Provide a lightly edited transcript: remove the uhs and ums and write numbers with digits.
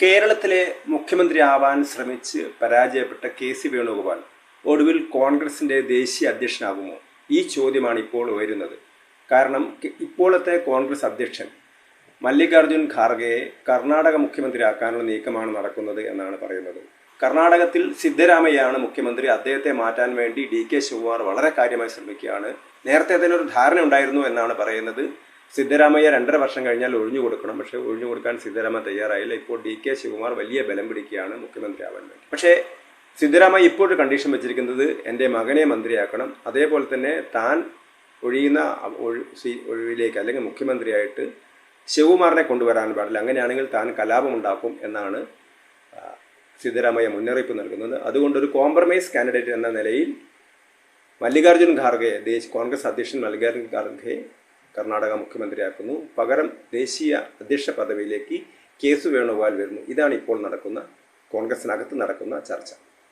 കേരളത്തിലെ മുഖ്യമന്ത്രിയാവാൻ ശ്രമിച്ച് പരാജയപ്പെട്ട കെ.സി. വേണുഗോപാൽ ഒടുവിൽ കോൺഗ്രസിൻ്റെ ദേശീയ അധ്യക്ഷനാകുമോ? ഈ ചോദ്യമാണ് ഇപ്പോൾ ഉയരുന്നത്. കാരണം ഇപ്പോഴത്തെ കോൺഗ്രസ് അധ്യക്ഷൻ മല്ലികാർജുൻ ഖാർഗെയെ കർണാടക മുഖ്യമന്ത്രിയാക്കാനുള്ള നീക്കമാണ് നടക്കുന്നത് എന്നാണ് പറയുന്നത്. കർണാടകത്തിൽ സിദ്ധരാമയ്യാണ് മുഖ്യമന്ത്രി. അദ്ദേഹത്തെ മാറ്റാൻ വേണ്ടി ഡി.കെ. ശിവകുമാർ വളരെ കാര്യമായി ശ്രമിക്കുകയാണ്. നേരത്തെ തന്നെ ഒരു ധാരണ ഉണ്ടായിരുന്നു എന്നാണ് പറയുന്നത്. സിദ്ധരാമയ്യ 2.5 വർഷം കഴിഞ്ഞാൽ ഒഴിഞ്ഞു കൊടുക്കണം. പക്ഷേ ഒഴിഞ്ഞു കൊടുക്കാൻ സിദ്ധരാമയ്യ തയ്യാറായില്ല. ഇപ്പോൾ ഡി.കെ. ശിവകുമാർ വലിയ ബലം പിടിക്കുകയാണ് മുഖ്യമന്ത്രിയാവാൻ വേണ്ടി. പക്ഷേ സിദ്ധരാമയ്യ ഇപ്പോൾ ഒരു കണ്ടീഷൻ വെച്ചിരിക്കുന്നത് എൻ്റെ മകനെ മന്ത്രിയാക്കണം, അതേപോലെ തന്നെ താൻ ഒഴിയുന്ന ഒഴിവിലേക്ക് അല്ലെങ്കിൽ മുഖ്യമന്ത്രിയായിട്ട് ശിവകുമാറിനെ കൊണ്ടുവരാൻ പാടില്ല, അങ്ങനെയാണെങ്കിൽ താൻ കലാപമുണ്ടാക്കും എന്നാണ് സിദ്ധരാമയ്യ മുന്നറിയിപ്പ് നൽകുന്നത്. അതുകൊണ്ടൊരു കോംപ്രമൈസ് കാൻഡിഡേറ്റ് എന്ന നിലയിൽ മല്ലികാർജുൻ ഖാർഗെ കോൺഗ്രസ് അധ്യക്ഷൻ മല്ലികാർജുൻ ഖാർഗെ കർണാടക മുഖ്യമന്ത്രിയാക്കുന്നു. പകരം ദേശീയ അധ്യക്ഷ പദവിയിലേക്ക് കെ.സി. വേണുഗോപാൽ വരുന്നു. ഇതാണ് ഇപ്പോൾ കോൺഗ്രസിനകത്ത് നടക്കുന്ന ചർച്ച.